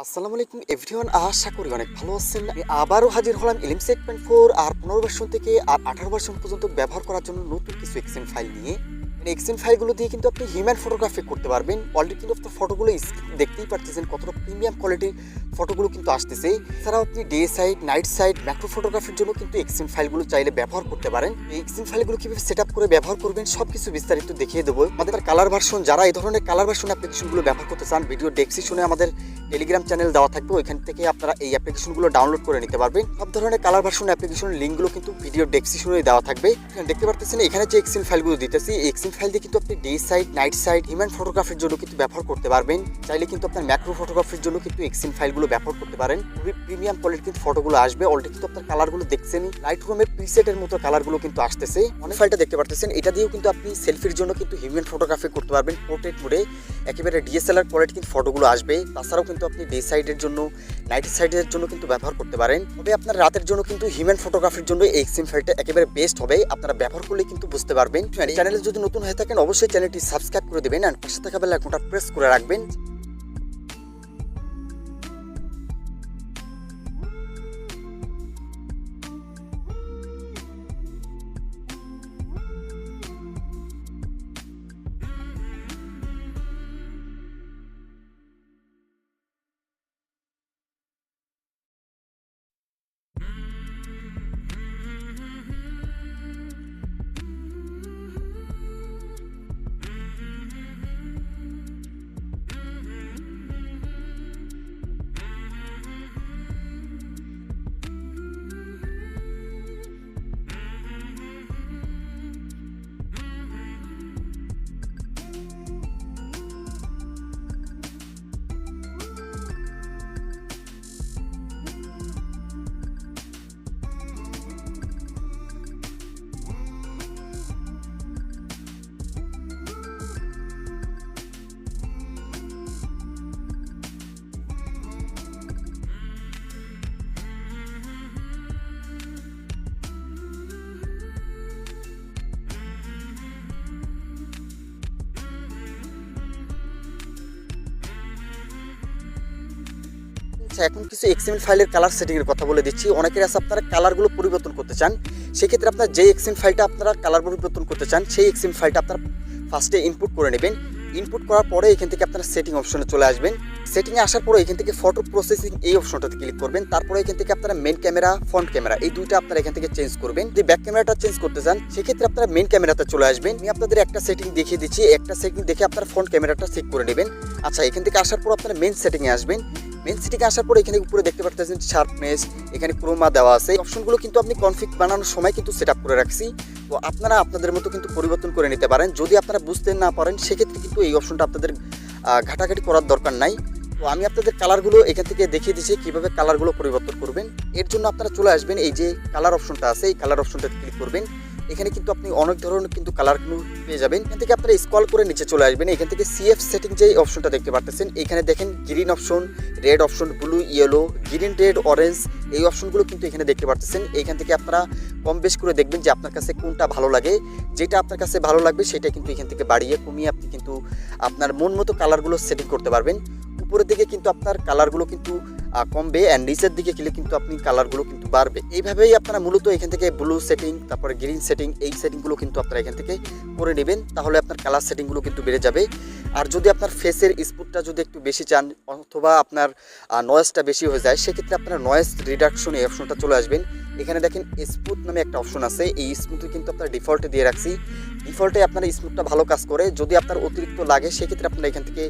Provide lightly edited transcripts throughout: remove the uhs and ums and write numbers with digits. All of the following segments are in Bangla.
আসসালামু আলাইকুম এভরিওয়ান, আশা করি অনেক ভালো আছেন। আমি আবারও হাজির হলাম এলিম 8.4 আর 15 ভার্সন থেকে আর 18 ভার্সন পর্যন্ত ব্যবহার করার জন্য নতুন কিছু এক্সেন ফাইল নিয়ে। এক্সেন ফাইলগুলো দিয়ে কিন্তু আপনি হিউম্যান ফটোগ্রাফি করতে পারবেন। অলরেডি কিন্তু আপনার ফটোগুলো দেখতেই পারতেছেন কতটা প্রিমিয়াম কোয়ালিটির ফটোগুলো কিন্তু আসতেছে। এছাড়াও আপনি day side, night side, macro ফটোগ্রাফির জন্য কিন্তু এক্সেন ফাইলগুলো চাইলে ব্যবহার করতে পারেন। এই এক্সেন ফাইলগুলো কিভাবে সেট আপ করে ব্যবহার করবেন সবকিছু বিস্তারিত দেখিয়ে দেবো। আমাদের কালার ভার্সন, যারা এই ধরনের কালার ভার্সন অ্যাপ্লিকেশনগুলো ব্যবহার করতে চান, ভিডিও ডেসক্রিপশনে আমাদের টেলিগ্রাম চ্যানেল দেওয়া থাকবে, ওইখান থেকে আপনারা এই অ্যাপ্লিকেশনগুলো ডাউনলোড করে নিতে পারবেন। সব ধরনের কালার ভার্সন অ্যাপ্লিকেশনের লিঙ্কগুলো কিন্তু ভিডিও ডেসক্রিপশনে দেওয়া থাকবে। দেখতে পারতেছেন এখানে যে এক্সেন ফাইলগুলো দিতেছি, এই এক্সেন ফাইল দিয়ে কিন্তু আপনি day side, night side, human ফটোগ্রাফির জন্য কিন্তু ব্যবহার করতে পারবেন। চাইলে কিন্তু আপনার ম্যাক্রো ফটোগ্রাফির জন্য কিন্তু এক্সেন ফাইলগুলো ব্যবহার করতে পারেন। খুবই প্রিমিয়াম কোয়ালিটির কিন্তু ফটোগুলো আসবে। অলরেডি কিন্তু আপনার কালারগুলো দেখছেন, লাইট রুমের প্রিসেটের মতো কালারগুলো কিন্তু আসতেছে। অনেক ফাইলটা দেখতে পারতেছেন, এটা দিয়েও কিন্তু আপনি সেলফির জন্য কিন্তু হিউম্যান ফটোগ্রাফি করতে পারবেন। পোর্ট্রেট মোডে একেবারে ডিএসএলআর কোয়ালিটি কিন্তু ফটোগুলো আসবে। তাছাড়াও কিন্তু আপনি ডে সাইডের জন্য, নাইট সাইডের জন্য কিন্তু ব্যবহার করতে পারেন। তবে আপনার রাতের জন্য কিন্তু হিউম্যান ফটোগ্রাফির জন্য এই এক্সেন ফাইলটা একেবারে বেস্ট হবে। আপনারা ব্যবহার করলে কিন্তু বুঝতে পারবেন। চ্যানেলে যদি নতুন হয়ে থাকেন অবশ্যই চ্যানেলটি সাবস্ক্রাইব করে দেবেন আর পাশে থাকা বেল আইকনটা প্রেস করে রাখবেন। এখন কিছু এক্সএমএল ফাইলের কালার সেটিং এর কথা বলে দিচ্ছি। অনেকের আছে আপনারা কালারগুলো পরিবর্তন করতে চান, সেক্ষেত্রে আপনার যে এক্সএমএল ফাইলটা আপনারা কালার পরিবর্তন করতে চান সেই এক্সএমএল ফাইলটা আপনারা ফার্স্টে ইনপুট করে নেবেন। ইনপুট করার পরে এখান থেকে আপনারা সেটিং অপশনে চলে আসবেন। সেটিংয়ে আসার পরে এখান থেকে ফটো প্রসেসিং এই অপশনটাতে ক্লিক করবেন। তারপরে এখান থেকে আপনারা মেন ক্যামেরা, ফ্রন্ট ক্যামেরা এই দুইটা আপনারা এখান থেকে চেঞ্জ করবেন। যদি ব্যাক ক্যামেরাটা চেঞ্জ করতে চান সেক্ষেত্রে আপনারা মেন ক্যামেরাতে চলে আসবেন। আমি আপনাদের একটা সেটিং দেখিয়ে দিচ্ছি, একটা সেটিং দেখে আপনারা ফ্রন্ট ক্যামেরাটা চেক করে নেবেন। আচ্ছা, এখান থেকে আসার পর আপনারা মেন সেটিংয়ে আসবেন। মেন সেটিংয়ে আসার পরে এখানে উপরে দেখতে পাচ্ছেন শার্পনেস, এখানে ক্রোমা দেওয়া আছে। এই অপশনগুলো কিন্তু আপনি কনফিগ বানানোর সময় কিন্তু সেট আপ করে রাখছি। তো আপনারা আপনাদের মতো কিন্তু পরিবর্তন করে নিতে পারেন। যদি আপনারা বুঝতে না পারেন সেক্ষেত্রে কিন্তু এই অপশনটা আপনাদের ঘাটাঘাটি করার দরকার নাই। তো আমি আপনাদের কালারগুলো এখান থেকে দেখিয়ে দিচ্ছি কীভাবে কালারগুলো পরিবর্তন করবেন। এর জন্য আপনারা চলে আসবেন, এই যে কালার অপশনটা আছে এই কালার অপশনটাতে ক্লিক করবেন। এখানে কিন্তু আপনি অনেক ধরনের কিন্তু কালার পেয়ে যাবেন। এখান থেকে আপনারা স্ক্রল করে নিচে চলে আসবেন। এখান থেকে সিএফ সেটিং যে অপশনটা দেখতে পাচ্ছেন, এখানে দেখেন green option, red option, blue, yellow, green, red, orange এই অপশনগুলো কিন্তু এখানে দেখতে পাচ্ছেন। এইখান থেকে আপনারা কম বেশ করে দেখবেন যে আপনার কাছে কোনটা ভালো লাগে। যেটা আপনার কাছে ভালো লাগবে সেটা কিন্তু এখান থেকে বাড়িয়ে কমিয়ে আপনি কিন্তু আপনার মন মতো কালারগুলো সেটিং করতে পারবেন। উপরের দিকে কিন্তু আপনার কালারগুলো কিন্তু কমবে অ্যান্ড নিচের দিকে গেলে কিন্তু আপনি কালারগুলো কিন্তু বাড়বে। এইভাবেই আপনারা মূলত এখান থেকে ব্লু সেটিং, তারপরে গ্রিন সেটিং এই সেটিংগুলো কিন্তু আপনারা এখান থেকে করে নেবেন। তাহলে আপনার কালার সেটিংগুলো কিন্তু বেড়ে যাবে। আর যদি আপনার ফেসের স্পুটটা যদি একটু বেশি চান অথবা আপনার নয়েজটা বেশি হয়ে যায় সেক্ষেত্রে আপনারা নয়েজ রিডাকশন এই অপশনটা চলে আসবেন। এখানে দেখেন স্মুথ নামে একটা অপশন আছে, এই স্মুথে কিন্তু আপনার ডিফল্টে দিয়ে রাখছি। ডিফল্টে আপনার স্মুথটা ভালো কাজ করে। যদি আপনার অতিরিক্ত লাগে সেক্ষেত্রে আপনারা এখান থেকে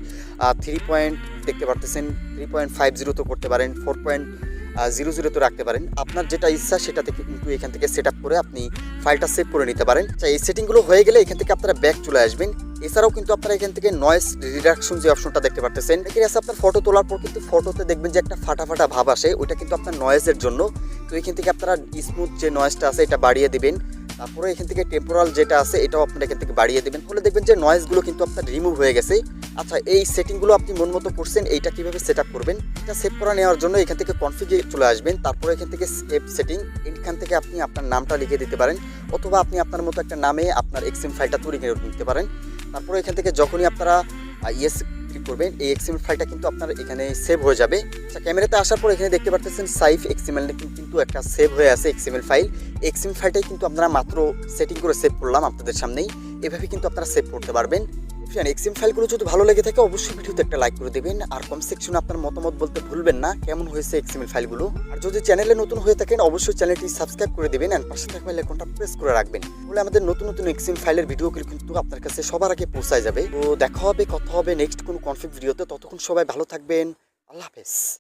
3 পয়েন্ট দেখতে পারতেছেন, 3.50 তো করতে পারেন, 4.00 তো রাখতে পারেন। আপনার যেটা ইচ্ছা সেটাতে কিন্তু এখান থেকে সেট আপ করে আপনি ফাইলটা সেভ করে নিতে পারেন। আচ্ছা, এই সেটিংগুলো হয়ে গেলে এখান থেকে আপনারা ব্যাক চলে আসবেন। এছাড়াও কিন্তু আপনারা এখান থেকে নয়েজ রিডাকশন যে অপশনটা দেখতে পারতেছেন, এখানে আছে আপনার ফটো তোলার পর কিন্তু ফটোতে দেখবেন যে একটা ফাটা ফাটা ভাব আসে, ওইটা কিন্তু আপনার নয়েজের জন্য। তো এখান থেকে আপনারা স্মুথ যে নয়েজটা আছে এটা বাড়িয়ে দিবেন। তারপরে এখান থেকে টেম্পোরাল যেটা আছে এটাও আপনারা এখান থেকে বাড়িয়ে দেবেন। ফলে দেখবেন যে নয়েজগুলো কিন্তু আপনার রিমুভ হয়ে গেছে। আচ্ছা, এই সেটিংগুলো আপনি মন মতো করছেন, এইটা কীভাবে সেট আপ করবেন এটা সেভ করে নেওয়ার জন্য এখান থেকে কনফিগে চলে আসবেন। তারপরে এখান থেকে সেভ সেটিং, এখান থেকে আপনি আপনার নামটা লিখে দিতে পারেন অথবা আপনি আপনার মতো একটা নামে আপনার এক্সএম ফাইলটা তৈরি করে নিতে পারেন। তারপরে এখান থেকে যখনই আপনারা ইয়েস ক্লিক করবেন এই এক্সএমএল ফাইলটা কিন্তু আপনার এখানে সেভ হয়ে যাবে। আচ্ছা, ক্যামেরাতে আসার পর এখানে দেখতে পাচ্ছেন সাইফ এক্সএমএল কিন্তু একটা সেভ হয়ে আছে এক্সএমএল ফাইল। এক্সএমএল ফাইলটাই কিন্তু আপনারা মাত্র সেটিং করে সেভ করলাম আপনাদের সামনেই। এভাবে কিন্তু আপনারা সেভ করতে পারবেন। ফ্রেন্ড, এক্সএমএল ফাইলগুলো যদি ভালো লেগে থাকে অবশ্যই ভিডিওতে একটা লাইক করে দেবেন, আর কমেন্ট সেকশনে আপনার মতামত বলতে ভুলবেন না কেমন হয়েছে এক্সএমএল ফাইলগুলো। আর যদি চ্যানেলে নতুন হয়ে থাকেন অবশ্যই চ্যানেলটি সাবস্ক্রাইব করে দেবেন এন্ড পাশে থাকা বেল আইকনটা প্রেস করে রাখবেন, তাহলে আমাদের নতুন নতুন এক্সএমএল ফাইলের ভিডিওগুলো কিন্তু আপনার কাছে সবার আগে পৌঁছায় যাবে। তো দেখা হবে, কথা হবে নেক্সট কোনো কনফিগ ভিডিওতে। ততক্ষণ সবাই ভালো থাকবেন। আল্লাহ হাফেজ।